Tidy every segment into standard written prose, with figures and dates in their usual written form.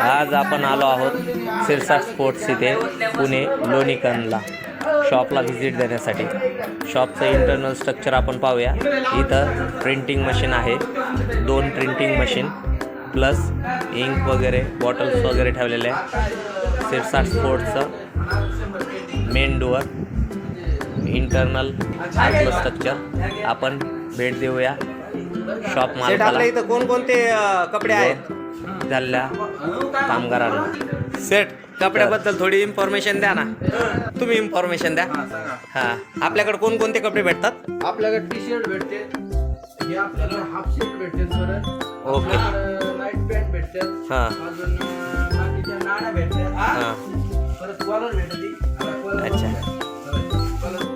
आज आपण आलो आहोत सिरसा स्पोर्ट्स इथे पुणे लोणीकंदला शॉपला व्हिजिट देण्यासाठी। शॉपचं इंटरनल स्ट्रक्चर आपण पाहूया। इथं प्रिंटिंग मशीन आहे, 2 प्रिंटिंग मशीन प्लस इंक वगैरे बॉटल्स वगैरे ठेवलेले आहे। सिरसा स्पोर्ट्सचं मेन डोअर इंटरनल स्ट्रक्चर आपण भेट देऊया। शॉप मालकाला इथं कोणकोणते कपडे आहेत झाल्या कामगारांना सेट कपड्याबद्दल थोडी इन्फॉर्मेशन द्या ना, तुम्ही इन्फॉर्मेशन द्या। हां, आपल्याकडे कोणकोणते कपडे भेटतात? आपल्याकडे टी शर्ट भेटते, हे आपल्याला हाफ शर्ट भेटते सर, ओके, नाईट पॅन्ट भेटते, हां, अजून बाकीच्या नाड्या भेटते, हां, परत कॉलर भेटते। अच्छा,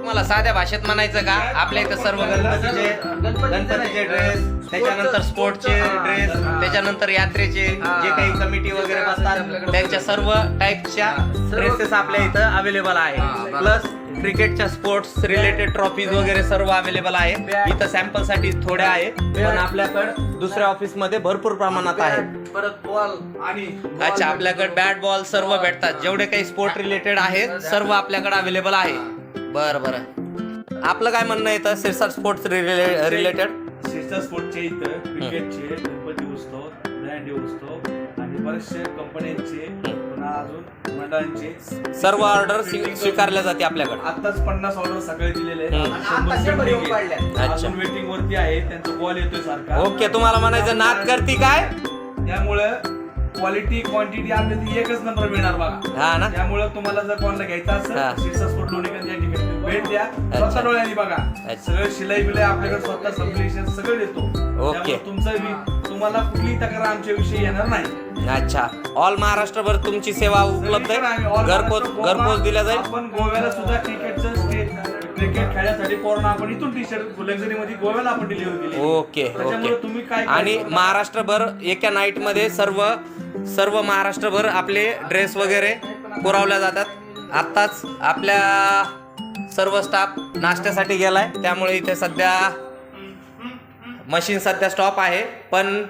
मला साध्या भाषेत म्हणायचं का, आपल्या इथं सर्व गणपतीचे ड्रेस, त्याच्यानंतर स्पोर्टचे ड्रेस, त्याच्यानंतर यात्रेचे जे काही कमिटी वगैरे बसतात त्यांच्या सर्व टाईपच्या ड्रेसेस आपल्या इथं अवेलेबल आहे। प्लस क्रिकेटच्या स्पोर्ट्स रिलेटेड ट्रॉफीज वगैरे सर्व अवेलेबल आहे। इथं सॅम्पल साठी थोड्या आहे, पण आपल्याकडे दुसऱ्या ऑफिस मध्ये भरपूर प्रमाणात आहे। परत बॉल आणि अच्छा, आपल्याकडे बॅट बॉल सर्व भेटतात, जेवढे काही स्पोर्ट रिलेटेड आहेत सर्व आपल्याकडे अवेलेबल आहे। बरं बरं, आपलं काय म्हणणं येतं सिरसा स्पोर्ट्स रिलेटेड? सिरसा स्पोर्टचे इथं क्रिकेटचे, गणपती उत्सव, ब्रँड उत्सव आणि बरेचसे कंपन्यांचे, पुन्हा अजून मंडळांचे सर्व ऑर्डर स्वीकारल्या जाते आपल्याकडे। आताच 50 ऑर्डर सकाळी दिलेले आहेत, अच्छा, अजून वेटिंग वरती आहे, त्यांचा कॉल येतोय सारखा। ओके, तुम्हाला म्हणायचं नाद करती काय, त्यामुळे क्वालिटी क्वांटिटी आपल्याला एकच नंबर मिळणार बघा। हा ना, त्यामुळे तुम्हाला जर कोणाला घ्यायचं असेल सिरसा स्पोर्ट लोणीकंद या ठिकाणी भेट द्या, स्वतः डोळ्यांनी बघा। सगळं शिलाई बिलाई आपल्याकडे स्वतः सबलिशन सगळं देतो। ओके, तुम्हाला कुठलीही तक्रार आमच्या विषयी येणार नाही। अच्छा, ऑल महाराष्ट्रभर तुमची सेवा उपलब्ध आहे, घरपोच दिल्या जाईल। आपण गोव्याला सुद्धा क्रिकेट खेळण्यासाठी कोरोना आपण इथून टी शर्ट लक्झरी मध्ये गोव्याला आपण डिलिव्हर केली। ओके ओके, तुम्ही काय आणि महाराष्ट्रभर एका नाईट मध्ये सर्व महाराष्ट्रभर आपले ड्रेस वगैरे पुरवल्या जातात। आत्ताच आपल्या सर्व स्टाफ नाश्त्यासाठी गेलाय, त्यामुळे इथे सध्या मशीन सध्या स्टॉप आहे। पण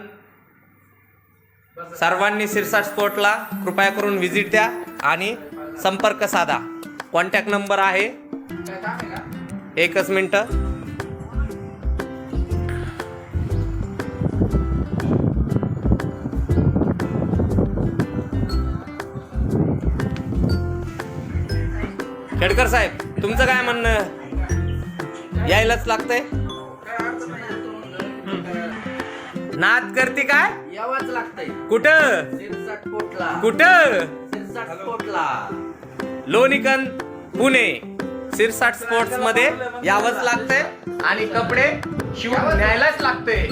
सर्वांनी सिरसा स्पोर्टला कृपया करून व्हिजिट द्या आणि संपर्क साधा। कॉन्टॅक्ट नंबर आहे, एकच मिनिट, खेडकर साहेब तुमचं काय म्हणणं, यायलाच लागतंय? नाद करते काय, यावंच लागतंय। कुठं सिरसा कोटला, कुठं? सिरसा कोटला, लोणीकंद पुणे। सिरसा स्पोर्ट्स मध्ये यावंच लागतंय आणि कपडे शिवून न्यायलाच लागतंय।